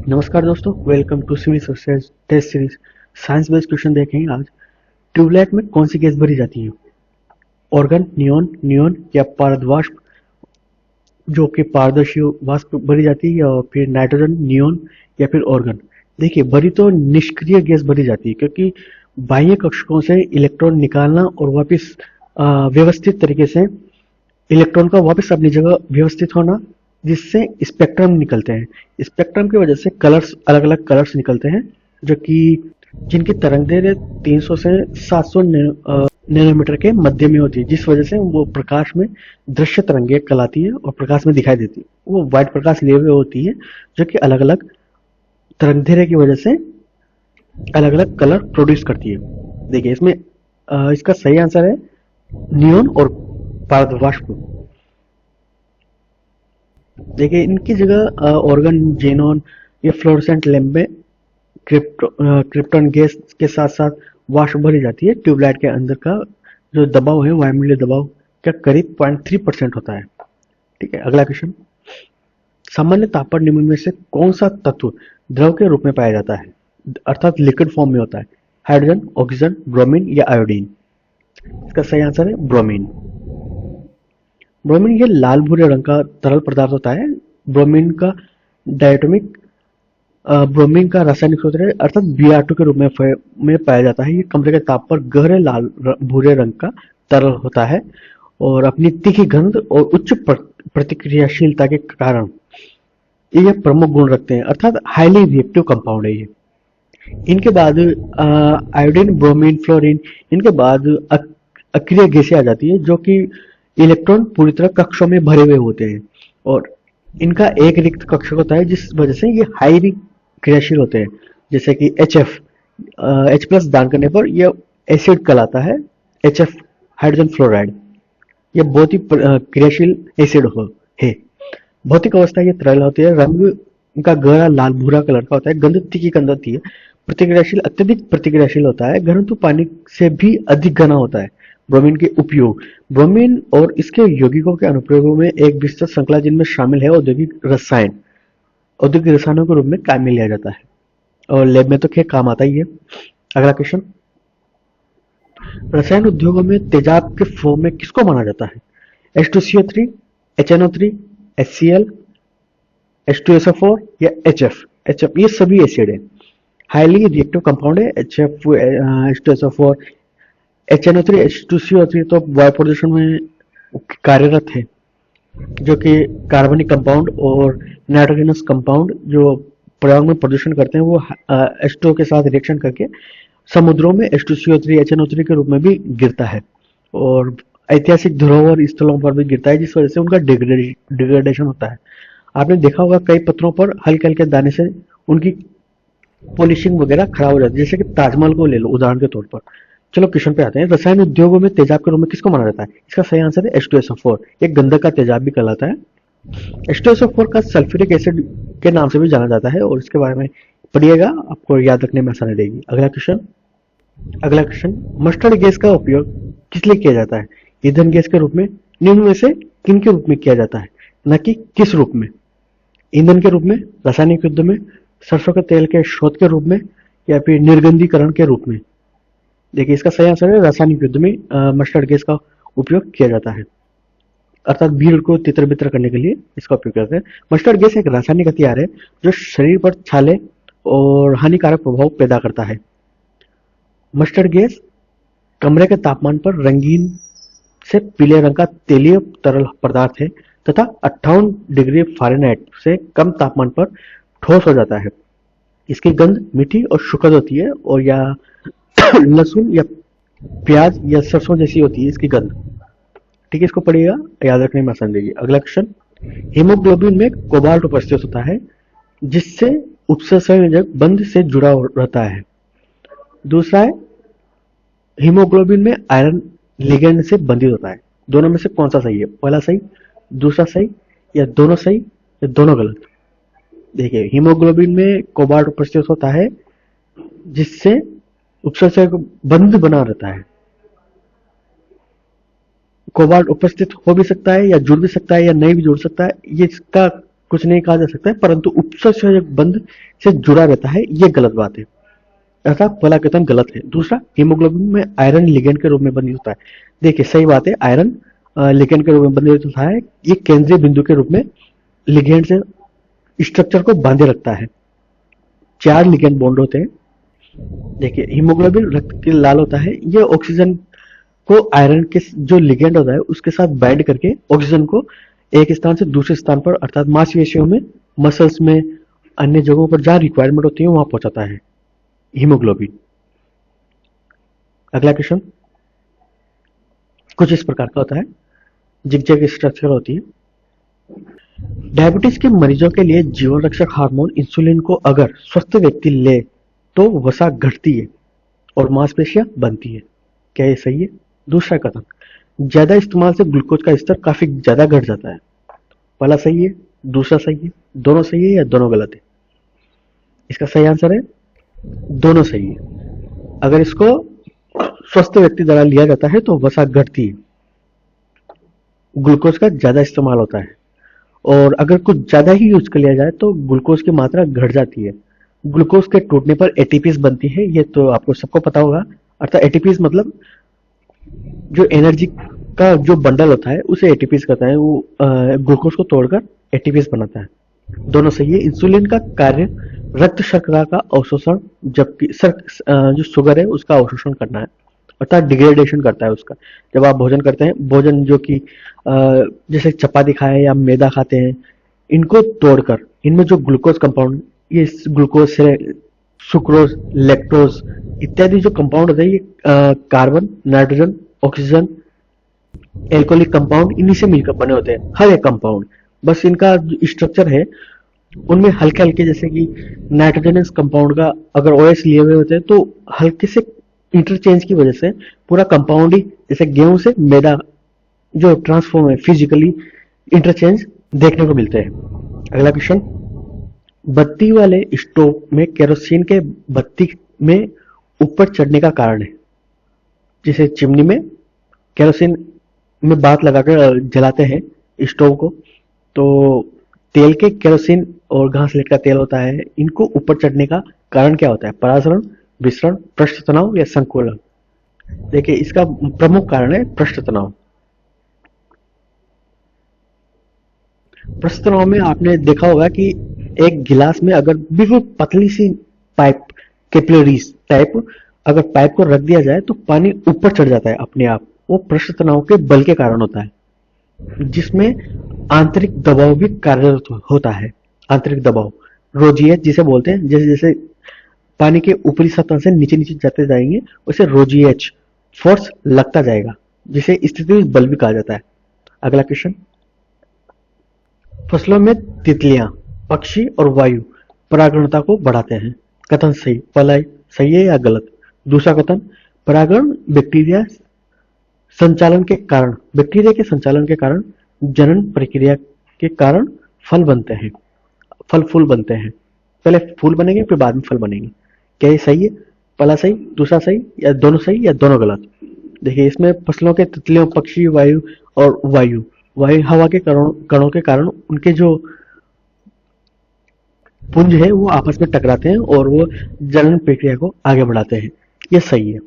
नमस्कार दोस्तों, welcome to civil services test series. Science based question देखेंगे आज। ट्यूबलाइट में कौन सी गैस भरी जाती है? ऑर्गन, नियॉन, नियॉन या पारद वाष्प, जो कि पारदर्शी वाष्प भरी जाती है, या फिर नाइट्रोजन, नियॉन या फिर ऑर्गन। देखिए, भरी तो निष्क्रिय गैस भरी जाती है, क्योंकि बाह्य कक्षकों से इलेक्ट्रॉन निकालना और वापस व्यवस्थित तरीके से इलेक्ट्रॉन का वापस अपनी जगह व्यवस्थित होना, जिससे स्पेक्ट्रम निकलते हैं। स्पेक्ट्रम की वजह से कलर्स, अलग अलग कलर्स निकलते हैं, जो कि जिनकी तरंग दैर्घ्य 300 से 700 नैनोमीटर के मध्य में होती है, जिस वजह से वो प्रकाश में दृश्य तरंगें कहलाती है और प्रकाश में दिखाई देती है। वो व्हाइट प्रकाश लिए हुए होती है, जो कि अलग अलग तरंग दैर्घ्य की वजह से अलग अलग कलर प्रोड्यूस करती है। देखिए, इसमें इसका सही आंसर है नियॉन और पारद वाष्प। देखिए, इनकी जगह ऑर्गन, जेनॉन या फ्लोरोसेंट लैंप में क्रिप्टॉन गैस के साथ साथ वाष्प भरी जाती है। ट्यूबलाइट के अंदर का जो दबाव है, वायुमंडलीय दबाव का करीब 0.3% होता है। ठीक है, अगला क्वेश्चन। सामान्य ताप पर निम्न में से कौन सा तत्व द्रव के रूप में पाया जाता है, अर्थात लिक्विड फॉर्म में होता है? हाइड्रोजन, ऑक्सीजन, ब्रोमीन या आयोडीन? इसका सही आंसर है ब्रोमीन। ब्रोमीन ये लाल भूरे रंग का तरल पदार्थ होता है। ब्रोमीन का डायटोमिक ब्रोमीन का रासायनिक सूत्र है, अर्थात Br2 के रूप में पाया जाता है। ये कमरे के ताप पर गहरे लाल भूरे रंग का तरल होता है और अपनी तीखी गंध और उच्च प्रतिक्रियाशीलता के कारण ये प्रमुख गुण रखते हैं, अर्थात हाईली रिएक्टिव कंपाउंड है ये। इनके बाद आयोडीन, ब्रोमीन, फ्लोरीन, इनके बाद अक्रिय गैसें आ जाती है, जो कि इलेक्ट्रॉन पूरी तरह कक्षों में भरे हुए होते हैं और इनका एक रिक्त कक्षक होता है, जिस वजह से ये हाईली क्रियाशील होते हैं। जैसे कि HF, H+ दान करने पर यह एसिड कहलाता है, HF हाइड्रोजन फ्लोराइड। यह बहुत ही क्रियाशील एसिड है। भौतिक अवस्था ये तरल होती है। रंग इनका गहरा लाल भूरा कलर का होता है। गंध तीखी गंध होती है। प्रतिक्रियाशील, अत्यधिक प्रतिक्रियाशील होता है। घनत्व पानी से भी अधिक घना होता है। ब्रोमीन के उपयोग। ब्रोमीन और इसके यौगिकों के अनुप्रयोगों में एक विस्तृत श्रृंखला, जिनमें शामिल है औद्योगिक रसायन। औद्योगिक रसायनों के रूप में काम में लिया जाता है और लैब में तो खैर काम आता ही है। अगला क्वेश्चन। रसायन उद्योगों में तेजाब के फॉर्म में किसको माना जाता है? H2CO3, HNO3, HCl, H2SO4 या HF? ये सभी एसिड है, हाईली रिएक्टिव कंपाउंड है। HF, H2SO4, HNO3, H2CO3 तो वायु प्रदूषण में कार्यरत है, जो कि कार्बनिक कंपाउंड और नाइट्रोजनस कंपाउंड जो पर्यावरण में प्रदूषण करते हैं, वो H2O के साथ रिएक्शन करके समुद्रों में H2CO3, HNO3 के रूप में भी गिरता है और ऐतिहासिक धरोहर स्थलों पर भी गिरता है, जिस वजह से उनका डिग्रेडेशन होता है। आपने देखा होगा कई पत्थरों पर हल्के हल्के दाने से उनकी पॉलिशिंग वगैरह खराब हो जाती है, जैसे कि ताजमहल को ले लो उदाहरण के तौर पर। चलो क्वेश्चन पे आते हैं। रसायन उद्योगों में तेजाब के रूप में किसको माना जाता है? इसका सही आंसर है H2SO4। एक गंधक का तेजाब भी कहलाता है। H2SO4 का सल्फ्यूरिक एसिड के नाम से भी जाना जाता है और इसके बारे में पढ़िएगा, आपको याद रखने में आसानी रहेगी। अगला क्वेश्चन। मस्टर्ड गैस का उपयोग किस लिए किया जाता है? ईंधन गैस के रूप में? निम्न में से किन के रूप में किया जाता है, न कि किस रूप में? ईंधन के रूप में, रासायनिक युद्ध में, सरसों के तेल के स्रोत के रूप में, या फिर निर्गंधीकरण के रूप में? देखिए, इसका सही आंसर है रासायनिक युद्ध में मस्टर्ड गैस का उपयोग किया जाता है, अर्थात भीड़ को तितर बितर करने के लिए इसका उपयोग करते हैं। मस्टर्ड गैस एक रासायनिक हथियार है जो शरीर पर छाले और हानिकारक प्रभाव पैदा करता है। मस्टर्ड गैस कमरे के तापमान पर रंगीन से पीले रंग का तेलीय तरल पदार्थ है तथा 58 डिग्री फ़ारेनहाइट से कम तापमान पर ठोस हो जाता है। इसकी गंध मीठी और सुखद होती है, और या लहसुन या प्याज या सरसों जैसी होती है इसकी गंध। ठीक है, इसको पढ़िएगा, याद रखने में आसान रहेगी। अगला क्वेश्चन। हीमोग्लोबिन में कोबाल्ट उपस्थित होता है, जिससे उपसंयोजक बंध से जुड़ा रहता है। दूसरा है, हीमोग्लोबिन में आयरन लिगेंड से बंधित होता है। दोनों में से कौन सा सही है? पहला सही, दूसरा सही, या दोनों सही, या दोनों गलत? देखिए, हीमोग्लोबिन में कोबाल्ट उपस्थित होता है, जिससे उपसंयोजक बंध बना रहता है। कोबाल्ट उपस्थित हो भी सकता है या जुड़ भी सकता है या नहीं भी जुड़ सकता है, ये इसका कुछ नहीं कहा जा सकता है, परंतु उपसंयोजक बंध से जुड़ा रहता है, ये गलत बात है, अर्थात पहला कथन गलत है। दूसरा, हीमोग्लोबिन में आयरन लिगेंड के रूप में बंधित होता है। देखिए सही बात है, आयरन लिगेंड के रूप में बंधित होता है, ये केंद्रीय बिंदु के रूप में लिगेंड से स्ट्रक्चर को बांधे रखता है। 4 लिगेंड बॉन्ड होते हैं। देखिए हीमोग्लोबिन रक्त के लाल होता है, ये ऑक्सीजन को आयरन के जो लिगेंड होता है उसके साथ बाइंड करके ऑक्सीजन को एक स्थान से दूसरे स्थान पर अर्थात मांसपेशियों में, मसल्स में, अन्य जगहों पर जहां रिक्वायरमेंट होती है वहां पहुंचाता है हीमोग्लोबिन। अगला क्वेश्चन कुछ इस प्रकार का होता है, जिगजैग स्ट्रक्चर होती है। डायबिटीज के मरीजों के लिए जीवन रक्षक हार्मोन इंसुलिन को अगर स्वस्थ व्यक्ति ले तो वसा घटती है और मांसपेशियां बनती है। क्या ये सही है? दूसरा कथन, ज्यादा इस्तेमाल से ग्लूकोज का स्तर काफी ज्यादा घट जाता है। पहला सही है, दूसरा सही है, दोनों सही है या दोनों गलत है? इसका सही आंसर है दोनों सही है। अगर इसको स्वस्थ व्यक्ति द्वारा लिया जाता है तो वसा घटती है, ग्लूकोज का ज्यादा इस्तेमाल होता है, और अगर कुछ ज्यादा ही यूज कर लिया जाए तो ग्लूकोज की मात्रा घट जाती है। ग्लूकोज के टूटने पर एटीपीज बनती है, ये तो आपको सबको पता होगा। अर्थात एटीपीज मतलब जो एनर्जी का जो बंडल होता है उसे एटीपीज कहता है, वो ग्लूकोज को तोड़कर एटीपीज बनाता है। दोनों सही है। इंसुलिन का कार्य रक्त शर्करा का अवशोषण, जबकि जो शुगर है उसका अवशोषण करना है, अर्थात डिग्रेडेशन करता है उसका। जब आप भोजन करते हैं, भोजन जो कि जैसे चपाती खाए या मैदा खाते हैं, इनको तोड़कर इनमें जो ग्लूकोज कंपाउंड, ये ग्लूकोज से सुक्रोज, लैक्टोज इत्यादि जो कंपाउंड होते हैं, ये carbon, nitrogen, oxygen, alcoholic compound, इन्हीं से मिलकर बने होते हैं हर एक कंपाउंड। बस इनका जो स्ट्रक्चर है उनमें हल्के हल्के, जैसे कि नाइट्रोजनस कंपाउंड का अगर ओएस लिए हुए होते हैं तो हल्के से इंटरचेंज की वजह से पूरा कंपाउंड ही, जैसे गेहूं से मैदा जो ट्रांसफॉर्म है, फिजिकली इंटरचेंज देखने को मिलते हैं। अगला क्वेश्चन, बत्ती वाले स्टोव में केरोसिन के बत्ती में ऊपर चढ़ने का कारण है। जैसे चिमनी में केरोसिन में बात लगाकर जलाते हैं स्टोव को, तो तेल के केरोसिन और घासलेट का तेल होता है, इनको ऊपर चढ़ने का कारण क्या होता है? परासरण, विसरण, पृष्ठ तनाव या संकोलन? देखिए इसका प्रमुख कारण है पृष्ठ तनाव। पृष्ठ तनाव में आपने देखा होगा कि एक गिलास में अगर बिल्कुल पतली सी पाइप, कैपिलरीज टाइप, अगर पाइप को रख दिया जाए तो पानी ऊपर चढ़ जाता है अपने आप। वो पृष्ठ तनाव के बल के कारण होता है, जिसमें आंतरिक दबाव भी कार्यरत होता है। आंतरिक दबाव रोजीएच जिसे बोलते हैं, जैसे जैसे पानी के ऊपरी सतह से नीचे नीचे जाते जाएंगे उसे रोजीएच फोर्स लगता जाएगा, जिसे स्थिति बल भी कहा जाता है। अगला क्वेश्चन, फसलों में तितलियां, पक्षी और वायु परागणता को बढ़ाते हैं। कथन सही, पहला सही है या गलत? दूसरा कथन, परागण बैक्टीरिया संचालन के कारण, बैक्टीरिया के संचालन के कारण जनन प्रक्रिया के कारण फल बनते हैं, फल फूल बनते हैं। पहले फूल बनेंगे फिर बाद में फल बनेंगे। क्या ये सही है? पहला सही, दूसरा सही या दोनों सही या दोनों गलत? देखिए इसमें फसलों के तितलियों, पक्षी, वायु और वायु हवा के कणों के कारण उनके जो पुंज है वो आपस में टकराते हैं और वो जनन प्रक्रिया को आगे बढ़ाते हैं, ये सही है।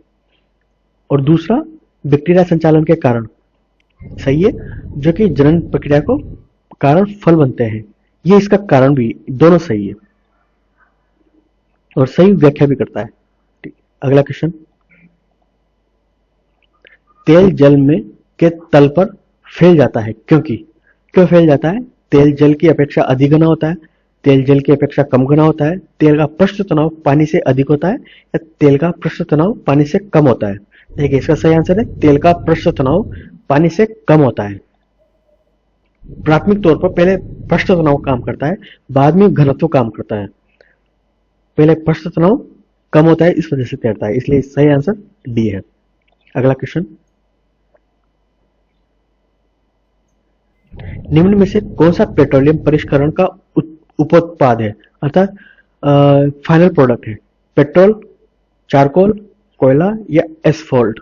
और दूसरा बैक्टीरिया संचालन के कारण सही है, जो कि जनन प्रक्रिया को कारण फल बनते हैं, ये इसका कारण भी, दोनों सही है और सही व्याख्या भी करता है। अगला क्वेश्चन, तेल जल में के तल पर फैल जाता है क्योंकि, क्यों फैल जाता है? तेल जल की अपेक्षा अधिक घना होता है, तेल जल की अपेक्षा कम घना होता है, तेल का पृष्ठ तनाव पानी से अधिक होता है या तेल का पृष्ठ तनाव पानी से कम होता है? देखिए इसका सही आंसर है तेल का पृष्ठ तनाव पानी से कम होता है। प्राथमिक तौर पर पहले पृष्ठ तनाव काम करता है, बाद में घनत्व काम करता है। पहले पृष्ठ तनाव कम होता है, इस वजह से तैरता है, इसलिए सही आंसर डी है। अगला क्वेश्चन, निम्न में से कौन सा पेट्रोलियम परिष्करण का उपोत्पाद है, अर्थात फाइनल प्रोडक्ट है? पेट्रोल, चारकोल, कोयला या एस्फॉल्ट?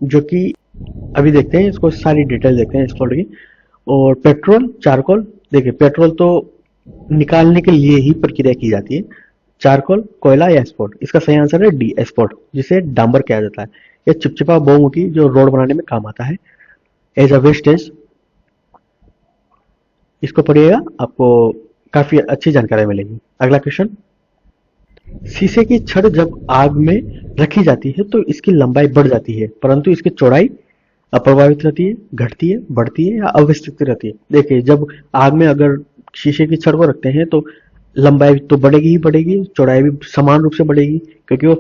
जो कि अभी देखते हैं, इसको सारी डिटेल देखते हैं एस्फॉल्ट की। और पेट्रोल, चारकोल देखिए पेट्रोल तो निकालने के लिए ही प्रक्रिया की जाती है, चारकोल, कोयला या एस्फोट। इसका सही आंसर है डी एस्फोट, जिसे डांबर कहा जाता है। यह चिपचिपा बहुमुखी जो रोड बनाने में काम आता है एज अ वेस्टेज। इसको पढ़िएगा, आपको काफी अच्छी जानकारी मिलेगी। अगला क्वेश्चन, शीशे की छड़ जब आग में रखी जाती है तो इसकी लंबाई बढ़ जाती है, परंतु इसकी चौड़ाई अप्रभावित रहती है, घटती है, बढ़ती है या अवस्थित रहती है। देखिए जब आग में अगर शीशे की छड़ को रखते हैं तो लंबाई तो बढ़ेगी ही बढ़ेगी, चौड़ाई भी समान रूप से बढ़ेगी, क्योंकि वो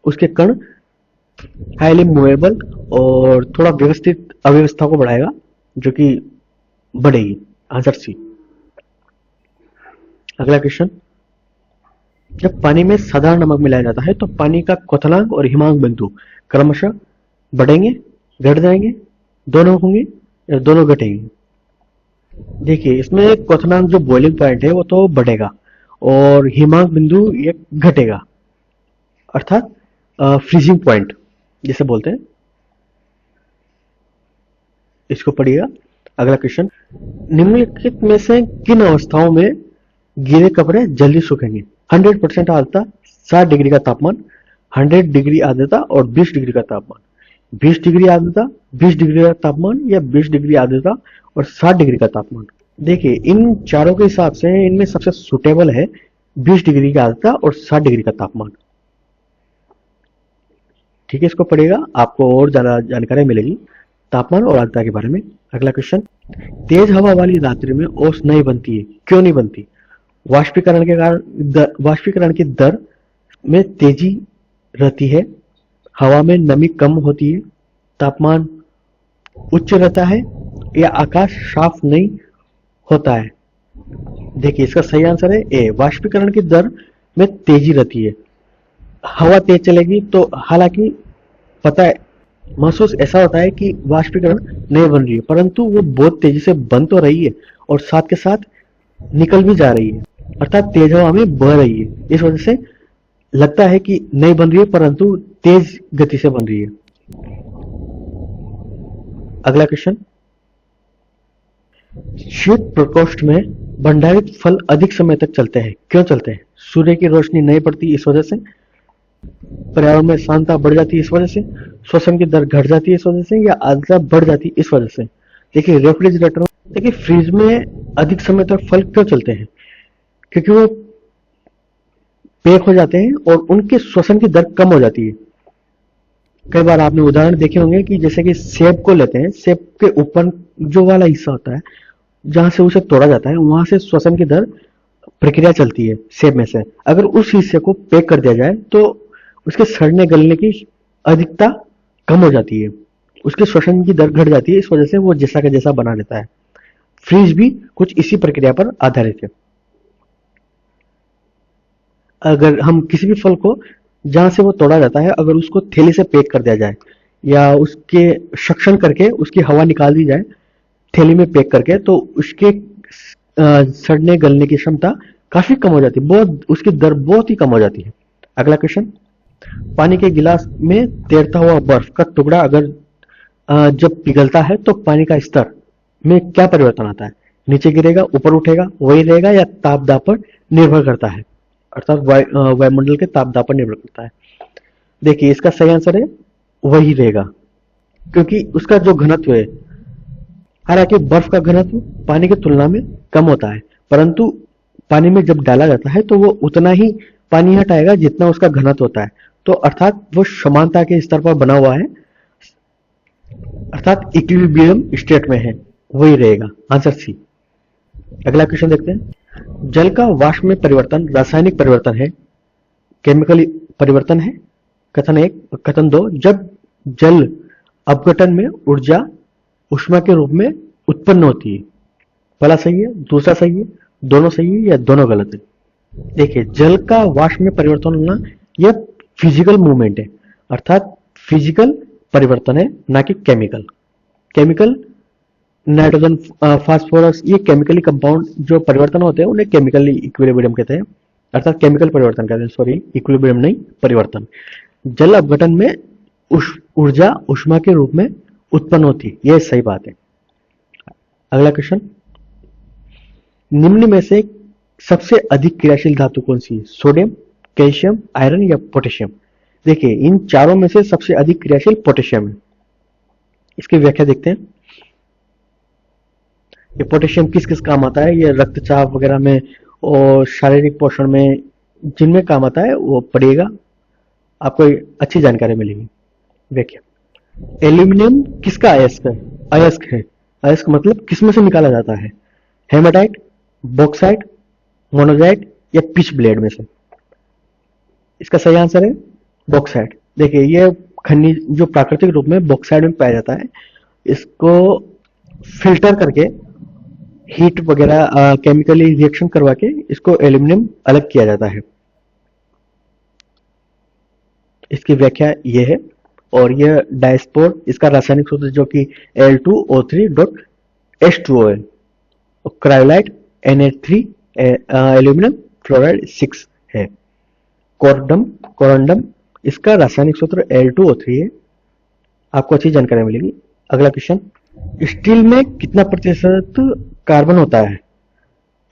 उसके कण हाईली मूवेबल और थोड़ा व्यवस्थित अव्यवस्था को बढ़ाएगा, जो कि बढ़ेगी। Answer C. अगला क्वेश्चन, जब पानी में साधारण नमक मिलाया जाता है तो पानी का क्वथनांक और हिमांक बिंदु क्रमशः बढ़ेंगे, घट जाएंगे, दोनों होंगे या दोनों घटेंगे। देखिए इसमें क्वथनांक जो बॉइलिंग पॉइंट है वो तो बढ़ेगा और हिमांक बिंदु ये घटेगा, अर्थात फ्रीजिंग पॉइंट जिसे बोलते हैं। इसको पढ़िएगा। अगला क्वेश्चन, निम्नलिखित में से किन अवस्थाओं में गीले कपड़े जल्दी सूखेंगे? 100% आर्द्रता, 60 डिग्री का तापमान, 100 डिग्री आर्द्रता और 20 डिग्री का तापमान। 20 डिग्री आर्द्रता, 20 डिग्री का तापमान या 20 डिग्री आर्द्रता और 60 डिग्री का तापमान। देखिए इन चारों के हिसाब से इनमें सबसे सुटेबल है 20 डिग्री की आर्द्रता और 60 डिग्री का तापमान। ठीक है, इसको पढ़िएगा, आपको और ज्यादा जानकारी मिलेगी तापमान और आर्द्रता के बारे में। अगला क्वेश्चन, तेज हवा वाली रात्रि में ओस नहीं बनती है, क्यों नहीं बनती? वाष्पीकरण के कारण, वाष्पीकरण की दर में तेजी रहती है, हवा में नमी कम होती है, तापमान उच्च रहता है या आकाश साफ नहीं होता है। देखिए इसका सही आंसर है ए, वाष्पीकरण की दर में तेजी रहती है। हवा तेज चलेगी तो हालांकि पता है, महसूस ऐसा होता है कि वाष्पीकरण नहीं बन रही है, परंतु वो बहुत तेजी से बन तो रही है और साथ के साथ निकल भी जा रही है, अर्थात तेज हवा में बह रही है। इस वजह से लगता है कि नहीं बन रही है, परंतु तेज गति से बन रही है। अगला क्वेश्चन, शीत प्रकोष्ठ में भंडारित फल अधिक समय तक चलते हैं, क्यों चलते हैं? सूर्य की रोशनी नहीं पड़ती इस वजह से, पर्यावरण में शांतता बढ़ जाती है इस वजह से, श्वसन की दर घट जाती है इस वजह से, या आर्द्रता बढ़ जाती है इस वजह से। देखिए रेफ्रिजरेटर, देखिए फ्रिज में अधिक समय तक फल क्यों चलते हैं? क्योंकि वो पैक हो जाते हैं और उनके श्वसन की दर कम हो जाती है। कई बार आपने उदाहरण देखे होंगे कि जैसे कि सेब को लेते हैं, सेब के ऊपर जो वाला हिस्सा होता है जहां से उसे तोड़ा जाता है, वहां से श्वसन की दर प्रक्रिया चलती है सेब में से। अगर उस हिस्से को पैक कर दिया जाए तो उसके सड़ने गलने की अधिकता कम हो जाती है, उसके श्वसन की दर घट जाती है, इस वजह से वो जैसा का जैसा बना देता है। फ्रीज भी कुछ इसी प्रक्रिया पर आधारित है। अगर हम किसी भी फल को जहां से वो तोड़ा जाता है, अगर उसको थैली से पैक कर दिया जाए या उसके सक्शन करके उसकी हवा निकाल दी जाए थैली में पैक करके, तो उसके सड़ने गलने की क्षमता काफी कम हो जाती है, बहुत उसकी दर बहुत ही कम हो जाती है। अगला क्वेश्चन, पानी के गिलास में तैरता हुआ बर्फ का टुकड़ा अगर जब पिघलता है तो पानी का स्तर में क्या परिवर्तन आता है? नीचे गिरेगा, ऊपर उठेगा, वही रहेगा या तापदाब पर निर्भर करता है, अर्थात वायुमंडल के तापदाब पर निर्भर करता है। देखिए इसका सही आंसर है वही रहेगा, क्योंकि उसका जो घनत्व है, हालांकि बर्फ का घनत्व पानी की तुलना में कम होता है, परंतु पानी में जब डाला जाता है तो वो उतना ही पानी हटाएगा जितना उसका घनत्व होता है, तो अर्थात वो समानता के स्तर पर बना हुआ है, अर्थात इक्विलिब्रियम स्टेट में है, वही रहेगा। Answer C. अगला क्वेश्चन देखते हैं, जल का वाष्प में परिवर्तन रासायनिक परिवर्तन है, केमिकल परिवर्तन है? कथन 1। कथन 2, जब जल अपघटन में ऊर्जा ऊष्मा के रूप में उत्पन्न होती है। पहला सही है, दूसरा सही है, दोनों सही है या दोनों गलत है? देखिए जल का वाष्प में परिवर्तन होना यह फिजिकल मूवमेंट है, अर्थात फिजिकल परिवर्तन है, ना कि केमिकल। केमिकल नाइट्रोजन, फास्फोरस, ये केमिकली कंपाउंड जो परिवर्तन होते हैं उन्हें केमिकली इक्विलिब्रियम कहते हैं, अर्थात केमिकल परिवर्तन कहते हैं, सॉरी इक्विलिब्रियम नहीं, परिवर्तन। जल अपघटन में ऊर्जा ऊष्मा के रूप में उत्पन्न होती है, यह सही बात है। अगला क्वेश्चन, निम्न में से सबसे अधिक क्रियाशील धातु कौन सी है? सोडियम, कैल्शियम, आयरन या पोटेशियम? देखिए इन चारों में से सबसे अधिक क्रियाशील पोटेशियम है। इसकी व्याख्या देखते हैं। ये पोटेशियम किस किस काम आता है? ये रक्तचाप वगैरह में और शारीरिक पोषण में जिनमें काम आता है वो पढ़िएगा, आपको अच्छी जानकारी मिलेगी। व्याख्या, एल्यूमिनियम किसका अयस्क है? अयस्क है। अयस्क मतलब किसमें से निकाला जाता है? हेमाटाइट, बॉक्साइट, मोनोजाइट या पिच ब्लेड में से? इसका सही आंसर है बॉक्साइट। देखिए ये खनिज जो प्राकृतिक रूप में बॉक्साइट में पाया जाता है, इसको फिल्टर करके हीट वगैरह केमिकली रिएक्शन करवा के इसको एल्यूमिनियम अलग किया जाता है। इसकी व्याख्या ये है। और यह डायस्पोर, इसका रासायनिक सूत्र जो कि Al2O3.H2O है। क्रायोलाइट Na3 एल्यूमिनियम फ्लोराइड 6 है। कोरंडम इसका रासायनिक सूत्र Al2O3 है। आपको अच्छी जानकारी मिलेगी। अगला क्वेश्चन, स्टील में कितना प्रतिशत कार्बन होता है?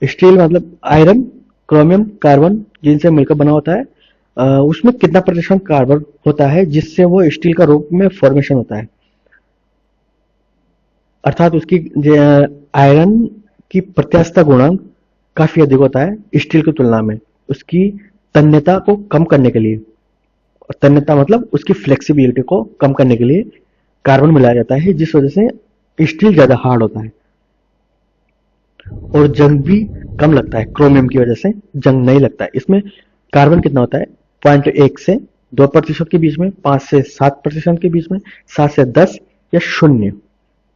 स्टील मतलब आयरन, क्रोमियम, कार्बन जिनसे मिलकर बना होता है, उसमें कितना प्रतिशत कार्बन होता है जिससे वो स्टील का रूप में फॉर्मेशन होता है? अर्थात उसकी आयरन की प्रत्यास्थता गुणांक काफी अधिक होता है स्टील की तुलना में, उसकी तन्यता को कम करने के लिए। और तन्यता मतलब उसकी फ्लेक्सिबिलिटी को कम करने के लिए कार्बन मिलाया जाता है, जिस वजह से स्टील ज्यादा हार्ड होता है और जंग भी कम लगता है। क्रोमियम की वजह से जंग नहीं लगता है। इसमें कार्बन कितना होता है? 0.1 से 2% के बीच में, 5 से 7% के बीच में, 7 से 10 या 0।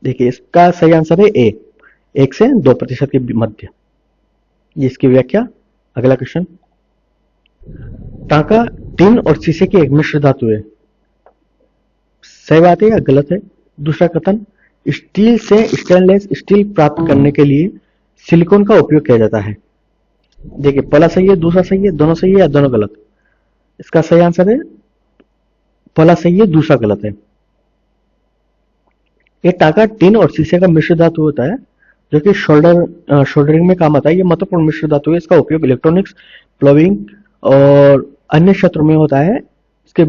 देखिए इसका सही आंसर है ए, 1 से 2% के मध्य। इसकी व्याख्या। अगला क्वेश्चन, तांबा टिन और शीशे की एक मिश्र धातु है। सही बात है या गलत है? दूसरा कथन, स्टील से स्टेनलेस स्टील प्राप्त करने के लिए सिलिकॉन का उपयोग किया जाता है। देखिए पहला सही है, दूसरा सही है, दोनों सही है या दोनों गलत? इसका सही आंसर है पहला सही है, दूसरा गलत है। ये टाका टिन और शीशे का मिश्र धातु होता है जो कि शोल्डरिंग में काम आता है। ये महत्वपूर्ण मिश्र धातु है। इसका उपयोग इलेक्ट्रॉनिक्स, प्लविंग और अन्य क्षेत्रों में होता है। इसके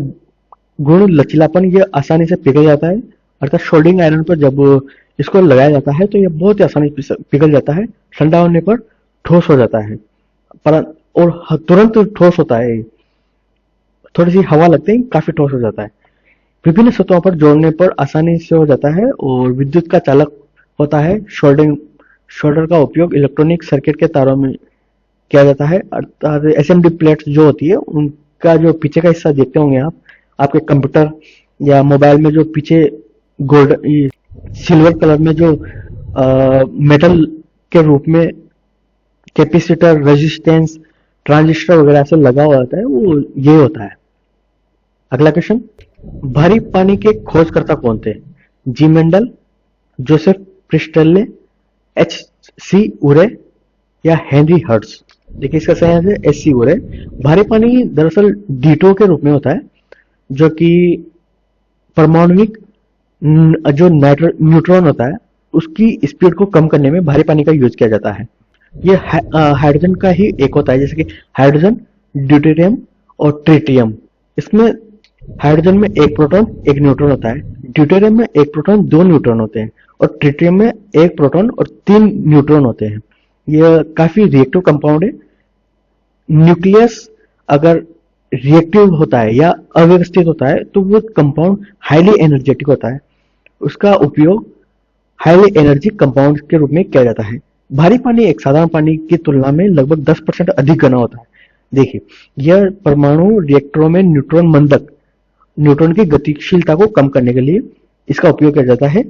गुण लचीलापन, ये आसानी से पिघल जाता है। अर्थात शोल्डरिंग आयरन पर जब इसको लगाया जाता है तो ये बहुत ही आसानी से पिघल जाता है। ठंडा होने पर ठोस हो जाता है, और तुरंत ठोस होता है। थोड़ी सी हवा लगते ही काफी ठोस हो जाता है। विभिन्न सतहों पर जोड़ने पर आसानी से हो जाता है और विद्युत का चालक होता है। शोल्डर का उपयोग इलेक्ट्रॉनिक सर्किट के तारों में किया जाता है। अर्थात एसएमडी प्लेट्स जो होती है उनका जो पीछे का हिस्सा देखते होंगे आप, आपके कंप्यूटर या मोबाइल में जो पीछे गोल्ड सिल्वर कलर में जो मेटल के रूप में कैपेसिटर, रेजिस्टेंस, ट्रांजिस्टर वगैरह से लगा हुआ होता है, वो ये होता है। अगला क्वेश्चन, भारी पानी के खोजकर्ता कौन थे? G Mendel, Joseph Priestley, H C Urey या हेनरी हर्ट्ज? देखिए इसका सही आंसर है एच सी उरे। भारी पानी दरअसल डीटो के रूप में होता है जो कि परमाणुविक जो न्यूट्रॉन होता है उसकी स्पीड को कम करने में भारी पानी का यूज किया जाता है। ये हाइड्रोजन का ही एक होता है, जैसे कि हाइड्रोजन, ड्यूटेरियम और ट्रिटियम। इसमें हाइड्रोजन में एक प्रोटॉन एक न्यूट्रॉन होता है, ड्यूटेरियम में एक प्रोटॉन दो न्यूट्रॉन होते हैं और ट्रिटियम में एक प्रोटॉन और 3 न्यूट्रॉन होते हैं। यह काफी रिएक्टिव कंपाउंड है। न्यूक्लियस अगर रिएक्टिव होता है या अव्यवस्थित होता है तो वो कंपाउंड हाईली एनर्जेटिक होता है। उसका उपयोग हाईली एनर्जी कंपाउंड के रूप में किया जाता है। भारी पानी एक साधारण पानी की तुलना में लगभग 10% अधिक घना होता है। देखिए यह परमाणु रिएक्टरों में न्यूट्रॉन की गतिशीलता को कम करने के लिए इसका उपयोग किया जाता है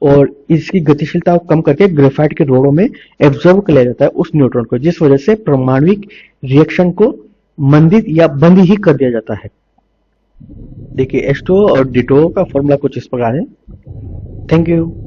और इसकी गतिशीलता को कम करके ग्रेफाइट के रोड़ों में एब्जॉर्ब कर लिया जाता है उस न्यूट्रॉन को, जिस वजह से परमाणुविक रिएक्शन को मंदित या बंद ही कर दिया जाता है। देखिए H2O और D2O का फॉर्मूला कुछ इस प्रकार है। Thank you.